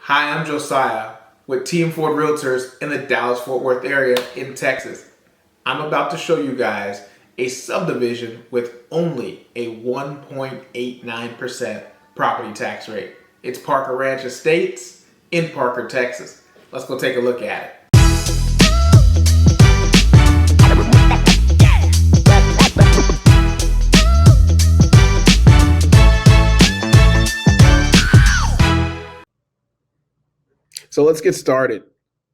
Hi, I'm Josiah with Team Ford Realtors in the Dallas-Fort Worth area in Texas. I'm about to show you guys a subdivision with only a 1.89% property tax rate. It's Parker Ranch Estates in Parker, Texas. Let's go take a look at it. So let's get started.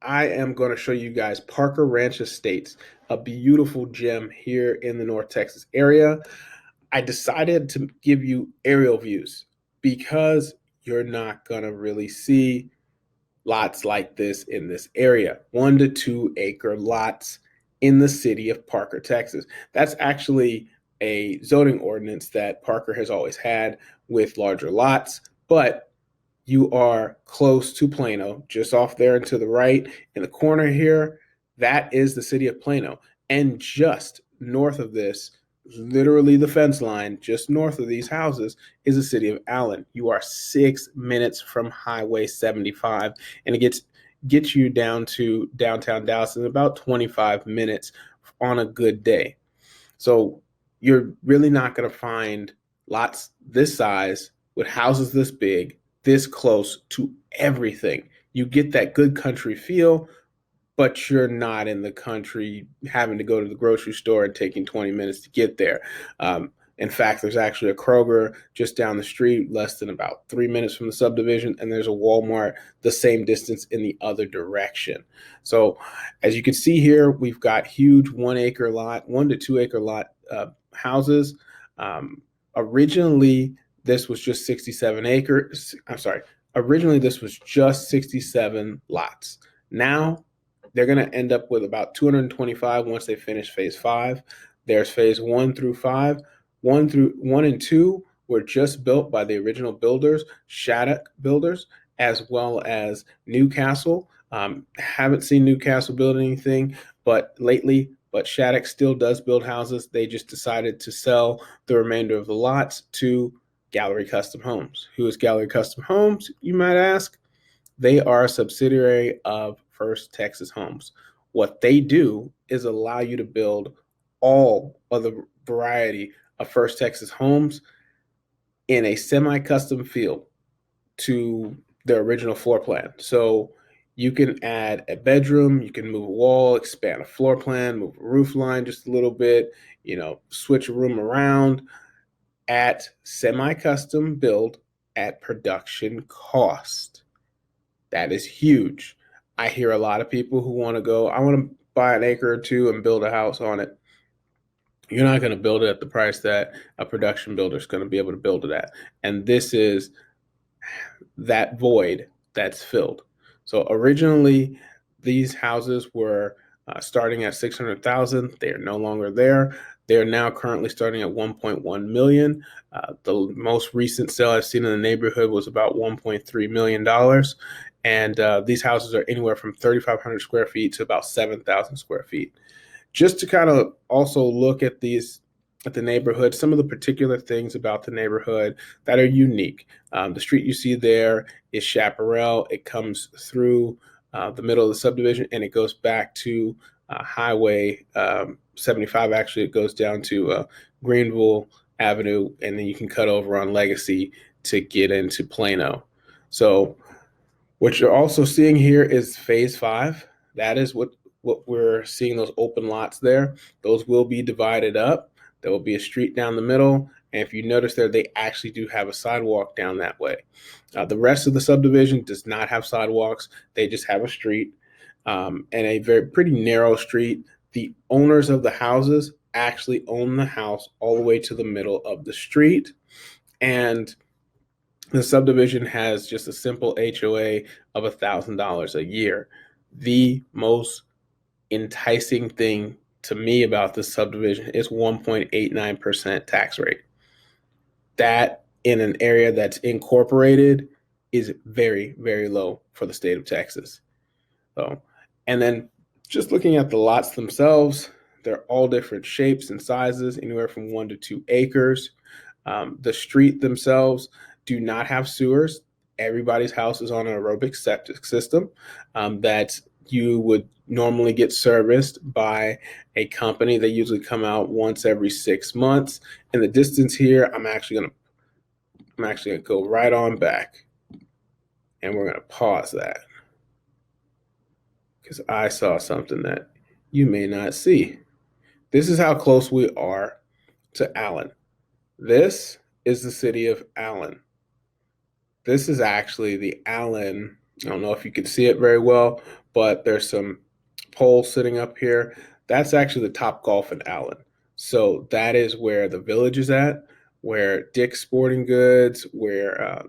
I am going to show you guys Parker Ranch Estates, a beautiful gem here in the North Texas area. I decided to give you aerial views because you're not going to really see lots like this in this area. 1 to 2 acre lots in the city of Parker, Texas. That's actually a zoning ordinance that Parker has always had with larger lots, but you are close to Plano, just off there and to the right in the corner here. That is the city of Plano. And just north of this, literally the fence line, just north of these houses, is the city of Allen. You are 6 minutes from Highway 75, and it gets you down to downtown Dallas in about 25 minutes on a good day. So you're really not going to find lots this size with houses this big, this close to everything. You get that good country feel, but you're not in the country having to go to the grocery store and taking 20 minutes to get there. In fact, there's actually a Kroger just down the street, less than about 3 minutes from the subdivision, and there's a Walmart the same distance in the other direction. So as you can see here, we've got huge 1 acre lot, 1 to 2 acre lot houses. Originally, this was just 67 acres. I'm sorry. Originally, this was just 67 lots. Now, they're going to end up with about 225 once they finish phase 5. There's phase 1 through 5. 1 and 2 were just built by the original builders, Shattuck Builders, as well as Newcastle. Haven't seen Newcastle build anything, but Shattuck still does build houses. They just decided to sell the remainder of the lots to Gallery Custom Homes. Who is Gallery Custom Homes, you might ask? They are a subsidiary of First Texas Homes. What they do is allow you to build all of the variety of First Texas Homes in a semi-custom feel to the original floor plan. So you can add a bedroom, you can move a wall, expand a floor plan, move a roof line just a little bit, switch a room around at semi-custom build at production cost. That is huge. I hear a lot of people who want to go, I want to buy an acre or two and build a house on it. You're not going to build it at the price that a production builder is going to be able to build it at. And this is that void that's filled. So originally, these houses were starting at $600,000. They are no longer there. They are now currently starting at $1.1 million. The most recent sale I've seen in the neighborhood was about $1.3 million. And these houses are anywhere from 3,500 square feet to about 7,000 square feet. Just to kind of also look at the neighborhood, some of the particular things about the neighborhood that are unique. The street you see there is Chaparral. It comes through the middle of the subdivision, and it goes back to Highway 75. Actually, it goes down to Greenville Avenue, and then you can cut over on Legacy to get into Plano. So what you're also seeing here is phase 5. That is what we're seeing, those open lots there. Those will be divided up. There will be a street down the middle. And if you notice there, they actually do have a sidewalk down that way. The rest of the subdivision does not have sidewalks. They just have a street and a pretty narrow street. The owners of the houses actually own the house all the way to the middle of the street. And the subdivision has just a simple HOA of $1,000 a year. The most enticing thing to me about this subdivision is 1.89% tax rate. That in an area that's incorporated is very, very low for the state of Texas. So, and then just looking at the lots themselves, they're all different shapes and sizes, anywhere from 1 to 2 acres. The street themselves do not have sewers, everybody's house is on an aerobic septic system that you would normally get serviced by a company. They usually come out once every 6 months. In the distance here, I'm actually gonna go right on back, and we're gonna pause that because I saw something that you may not see. This is how close we are to Allen. This is the city of Allen. This is actually the Allen. I don't know if you can see it very well, but there's some poles sitting up here. That's actually the Top Golf in Allen. So that is where the village is at, where Dick's Sporting Goods, where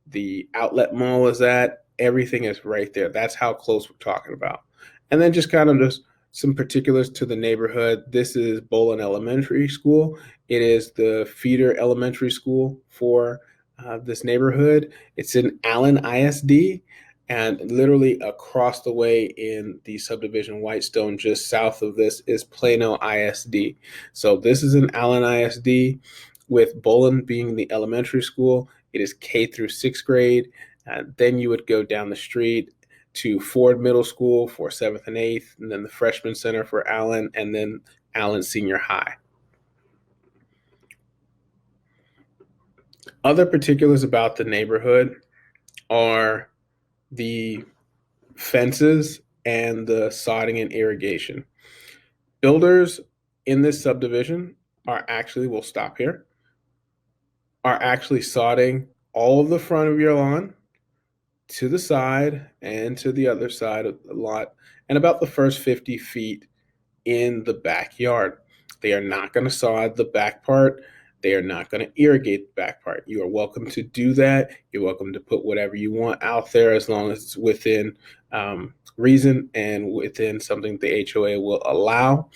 the outlet mall is at. Everything is right there. That's how close we're talking about. And then just kind of just some particulars to the neighborhood. This is Bolin Elementary School. It is the feeder elementary school for this neighborhood. It's in Allen ISD, and literally across the way in the subdivision Whitestone, just south of this, is Plano ISD. So this is in Allen ISD, with Bolin being the elementary school. It is K through 6th grade. Then you would go down the street to Ford Middle School for 7th and 8th, and then the Freshman Center for Allen, and then Allen Senior High. Other particulars about the neighborhood are the fences and the sodding and irrigation. Builders in this subdivision are actually, we'll stop here, are actually sodding all of the front of your lawn to the side and to the other side of the lot, and about the first 50 feet in the backyard. They are not going to sod the back part. They are not going to irrigate the back part. You are welcome to do that. You're welcome to put whatever you want out there as long as it's within reason and within something the HOA will allow.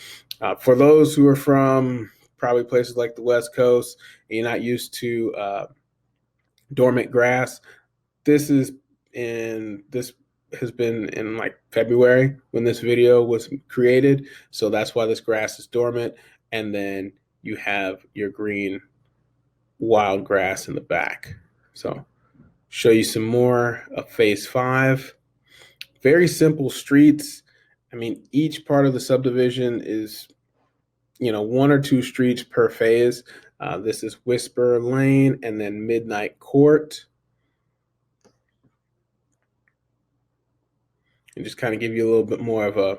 For those who are from probably places like the West Coast and you're not used to dormant grass, this has been in like February when this video was created. So that's why this grass is dormant. And then you have your green wild grass in the back. So show you some more of phase 5. Very simple streets. I mean, each part of the subdivision is, 1 or 2 streets per phase. This is Whisper Lane and then Midnight Court. And just kind of give you a little bit more of a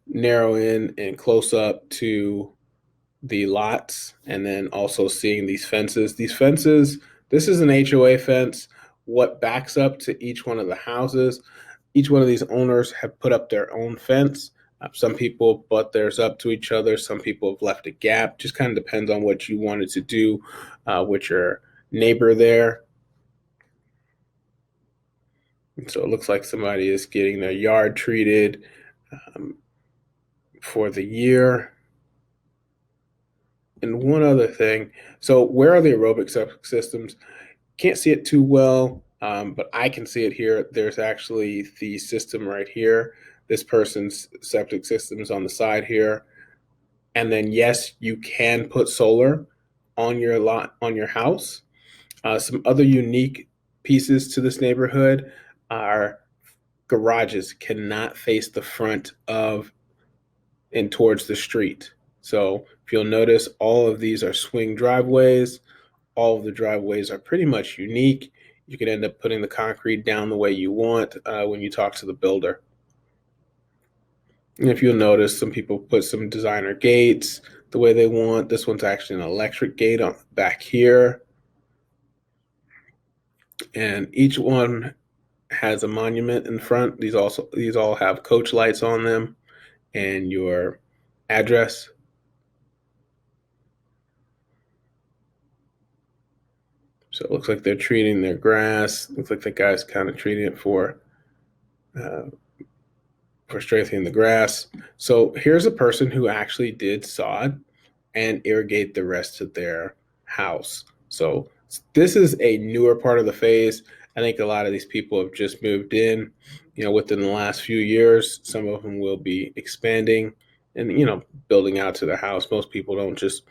narrow in and close up to the lots, and then also seeing these fences. These fences, this is an HOA fence. What backs up to each one of the houses, each one of these owners have put up their own fence. Some people butt theirs up to each other. Some people have left a gap. Just kind of depends on what you wanted to do with your neighbor there. And so it looks like somebody is getting their yard treated for the year. And one other thing, so where are the aerobic septic systems? Can't see it too well, but I can see it here. There's actually the system right here. This person's septic system is on the side here. And then, yes, you can put solar on your lot, on your house. Some other unique pieces to this neighborhood are garages cannot face the front of and towards the street. So if you'll notice, all of these are swing driveways. All of the driveways are pretty much unique. You can end up putting the concrete down the way you want when you talk to the builder. And if you'll notice, some people put some designer gates the way they want. This one's actually an electric gate on back here. And each one has a monument in front. These all have coach lights on them and your address. So it looks like they're treating their grass. Looks like the guy's kind of treating it for strengthening the grass. So here's a person who actually did sod and irrigate the rest of their house. So this is a newer part of the phase. I think a lot of these people have just moved in, within the last few years. Some of them will be expanding and, building out to their house. Most people don't just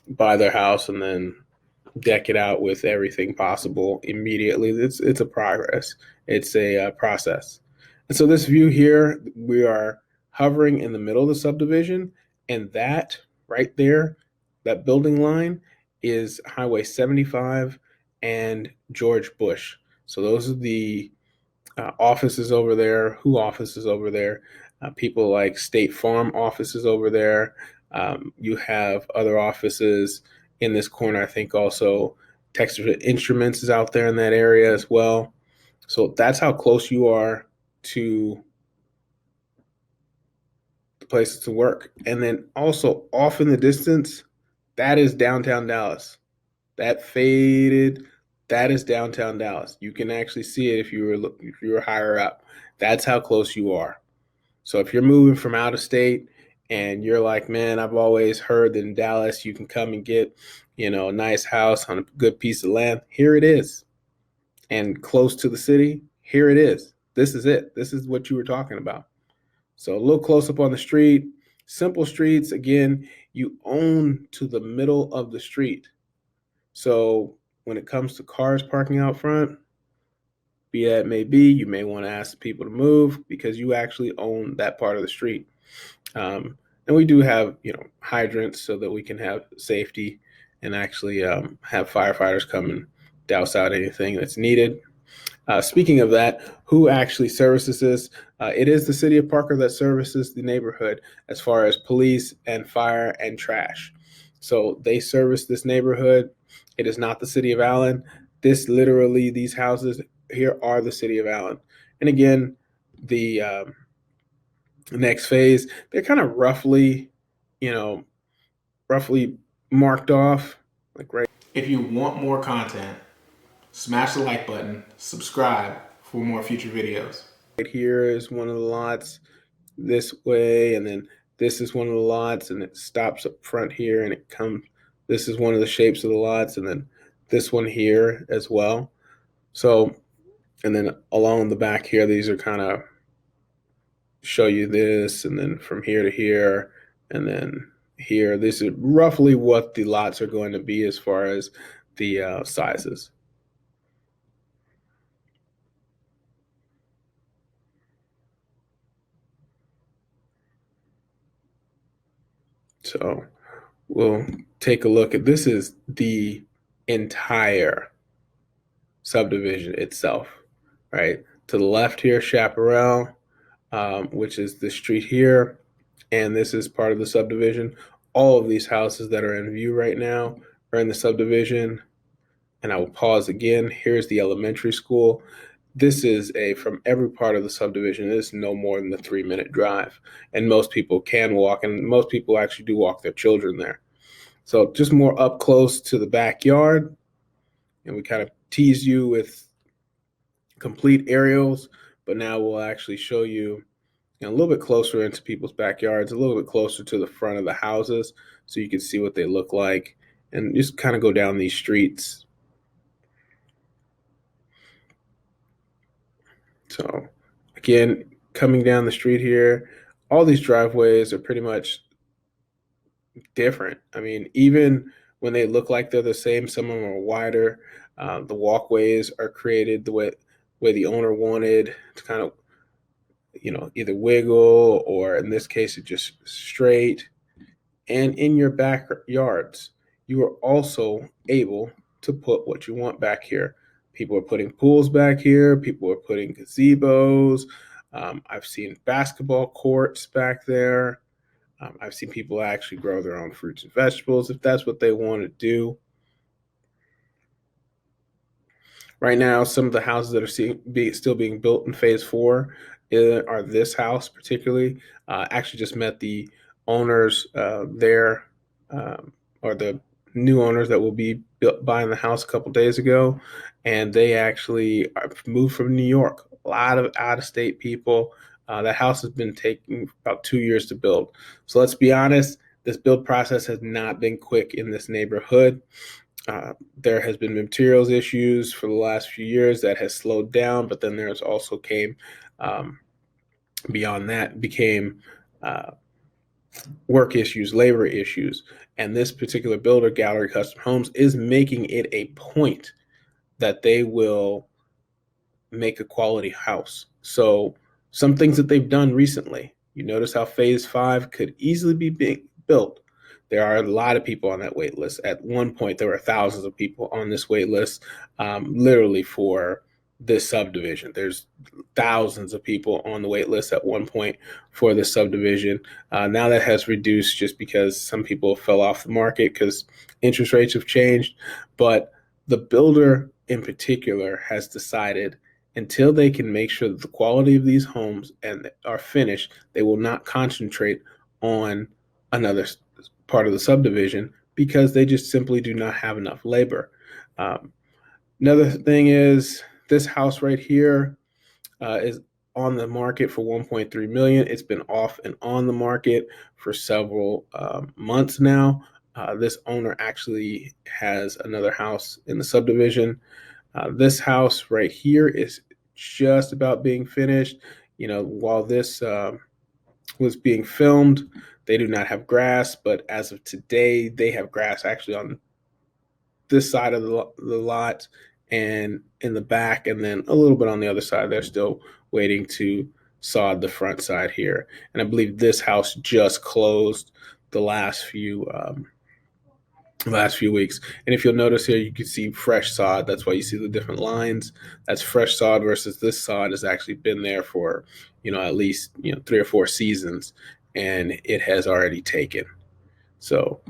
buy their house and then deck it out with everything possible immediately. It's a progress. It's a process. And so this view here, we are hovering in the middle of the subdivision, and that right there, that building line is Highway 75 and George Bush. So those are the offices over there. Who offices over there? People like State Farm offices over there. You have other offices in this corner. I think also Texas Instruments is out there in that area as well. So that's how close you are to the places to work. And then also off in the distance, that is downtown Dallas. That faded, that is downtown Dallas. You can actually see it if you were higher up. That's how close you are. So if you're moving from out of state and you're like, man, I've always heard that in Dallas you can come and get, a nice house on a good piece of land. Here it is. And close to the city, here it is. This is it. This is what you were talking about. So a little close up on the street, simple streets. Again, you own to the middle of the street. So when it comes to cars parking out front, be that may be, you may want to ask people to move because you actually own that part of the street. And we do have, hydrants so that we can have safety and actually have firefighters come and douse out anything that's needed. Speaking of that, who actually services this? It is the city of Parker that services the neighborhood as far as police and fire and trash. So they service this neighborhood. It is not the city of Allen. These houses here are the city of Allen. And again, the next phase, they're kind of roughly marked off. Like right. If you want more content, smash the like button, subscribe for more future videos. Right here is one of the lots this way, and then this is one of the lots, and it stops up front here, and it comes. This is one of the shapes of the lots, and then this one here as well. So, and then along the back here, these are kind of show you this, and then from here to here, and then here. This is roughly what the lots are going to be as far as the sizes. So we'll take a look at this. Is the entire subdivision itself, right? To the left here, Chaparral, which is the street here, and this is part of the subdivision. All of these houses that are in view right now are in the subdivision. And I will pause again. Here's the elementary school. This is from every part of the subdivision, it is no more than a 3-minute drive. And most people can walk, and most people actually do walk their children there. So just more up close to the backyard. And we kind of tease you with complete aerials, but now we'll actually show you a little bit closer into people's backyards, a little bit closer to the front of the houses so you can see what they look like and just kind of go down these streets. So again, coming down the street here, all these driveways are pretty much different. I mean, even when they look like they're the same, some of them are wider. The walkways are created the way the owner wanted to kind of, either wiggle or in this case, it just straight. And in your backyards, you are also able to put what you want back here. People are putting pools back here. People are putting gazebos. I've seen basketball courts back there. I've seen people actually grow their own fruits and vegetables if that's what they want to do. Right now, some of the houses that are still being built in phase 4 are this house particularly. Actually just met the owners there, or the new owners that will be buying the house a couple days ago, and they actually moved from New York. A lot of out-of-state people. That house has been taking about 2 years to build. So let's be honest, this build process has not been quick in this neighborhood. There has been materials issues for the last few years that has slowed down, but then there's also beyond that became work issues, labor issues. And this particular builder, Gallery Custom Homes, is making it a point that they will make a quality house. So some things that they've done recently, you notice how phase 5 could easily be being built. There are a lot of people on that wait list. At one point, there were thousands of people on this wait list, literally for this subdivision. There's thousands of people on the wait list at one point for this subdivision. Now that has reduced just because some people fell off the market because interest rates have changed. But the builder in particular has decided until they can make sure that the quality of these homes and are finished, they will not concentrate on another part of the subdivision because they just simply do not have enough labor. Another thing is this house right here is on the market for 1.3 million. It's been off and on the market for several months now. This owner actually has another house in the subdivision. This house right here is just about being finished. While this was being filmed, they do not have grass, but as of today, they have grass actually on this side of the lot and in the back, and then a little bit on the other side. They're still waiting to sod the front side here. And I believe this house just closed the last few weeks. And if you'll notice here, you can see fresh sod. That's why you see the different lines. That's fresh sod versus this sod has actually been there for, at least, 3 or 4 seasons, and it has already taken. So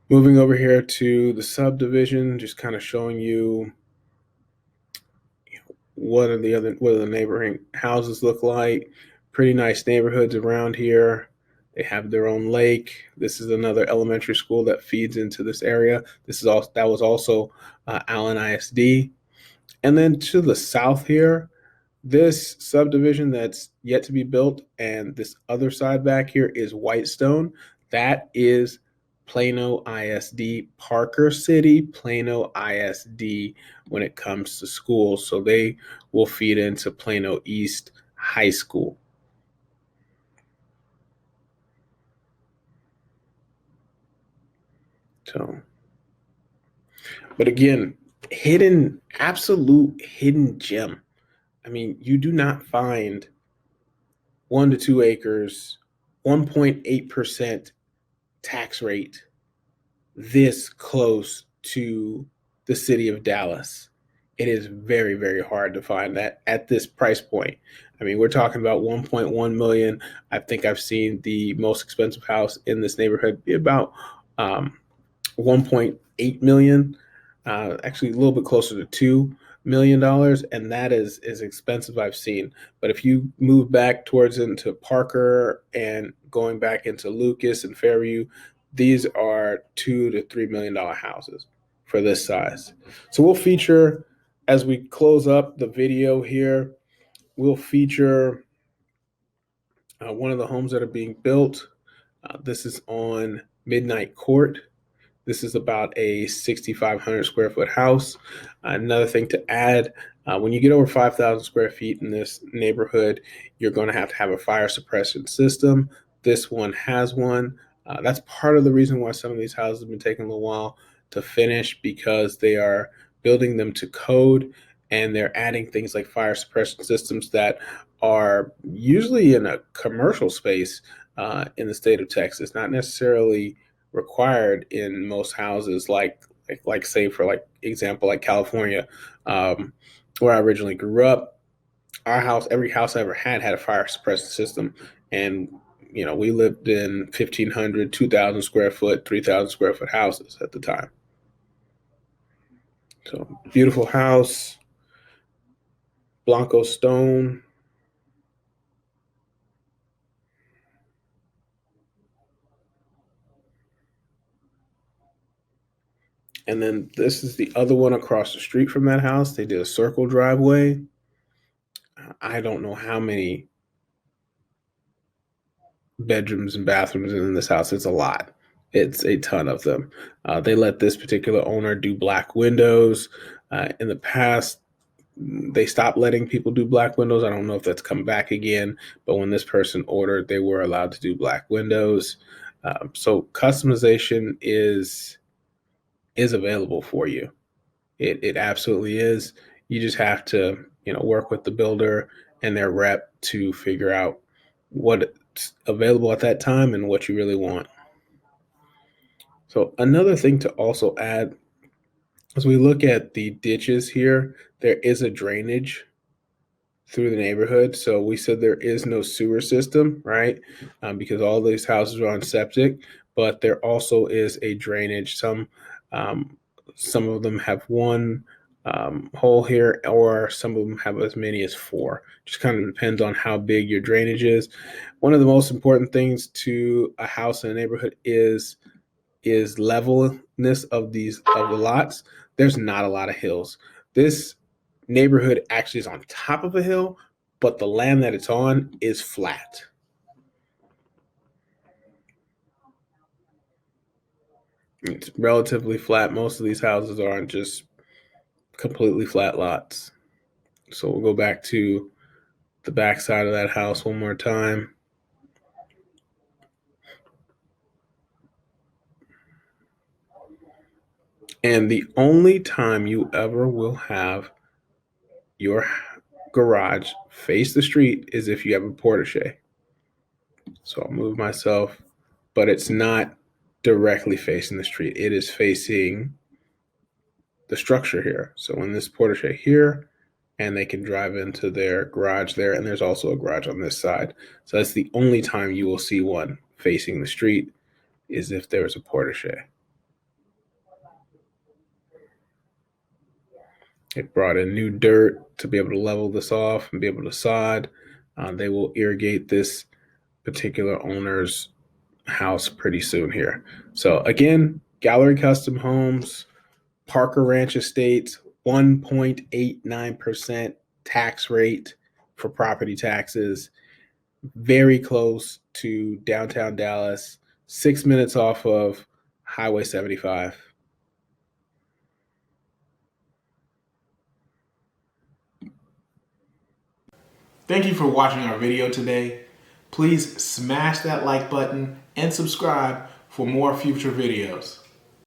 moving over here to the subdivision, just kind of showing you what do the neighboring houses look like. Pretty nice neighborhoods around here. They have their own lake. This is another elementary school that feeds into this area. That was also Allen ISD. And then to the south here, this subdivision that's yet to be built, and this other side back here is Whitestone. That is Plano ISD, Parker City, Plano ISD when it comes to schools. So they will feed into Plano East High School. So, but again, absolute hidden gem. I mean, you do not find 1 to 2 acres, 1.8% tax rate this close to the city of Dallas. It is very, very hard to find that at this price point. I mean, we're talking about 1.1 million. I think I've seen the most expensive house in this neighborhood be about 1.8 million, actually a little bit closer to $2 million, and that is expensive I've seen. But if you move back towards into Parker and going back into Lucas and Fairview, these are $2 to $3 million houses for this size. So we'll feature, as we close up the video here, we'll feature one of the homes that are being built. This is on Midnight Court. This is about a 6,500 square foot house. Another thing to add, when you get over 5,000 square feet in this neighborhood, you're going to have a fire suppression system. This one has one. That's part of the reason why some of these houses have been taking a little while to finish, because they are building them to code and they're adding things like fire suppression systems that are usually in a commercial space in the state of Texas, not necessarily required in most houses, like say for like example, like California, where I originally grew up. Our house, every house I ever had a fire suppression system, and we lived in 1,500, 2,000 square foot, 3,000 square foot houses at the time. So beautiful house, Blanco stone. And then this is the other one across the street from that house. They did a circle driveway. I don't know how many bedrooms and bathrooms in this house. It's a lot. It's a ton of them. They let this particular owner do black windows. In the past, They stopped letting people do black windows. I don't know if that's come back again, but when this person ordered, they were allowed to do black windows. So customization is available for you. It absolutely is. You just have to, work with the builder and their rep to figure out what's available at that time and what you really want. So another thing to also add, as we look at the ditches here, there is a drainage through the neighborhood. So we said there is no sewer system, right? Because all these houses are on septic, but there also is a drainage. Um, some of them have one hole here, or some of them have as many as four. Just kind of depends on how big your drainage is. One of the most important things to a house in a neighborhood is levelness of the lots. There's not a lot of hills. This neighborhood actually is on top of a hill, but the land that it's on is flat. It's relatively flat. Most of these houses aren't just completely flat lots. So we'll go back to the back side of that house one more time. And the only time you ever will have your garage face the street is if you have a portiche. So I'll move myself, but it's not directly facing the street. It is facing the structure here. So in this portiche here, and they can drive into their garage there, and there's also a garage on this side. So that's the only time you will see one facing the street, is if there's a portiche. It brought in new dirt to be able to level this off and be able to sod. They will irrigate this particular owner's house pretty soon here. So again, Gallery Custom Homes, Parker Ranch Estates, 1.89% tax rate for property taxes, very close to downtown Dallas, 6 minutes off of Highway 75. Thank you for watching our video today. Please smash that like button and subscribe for more future videos.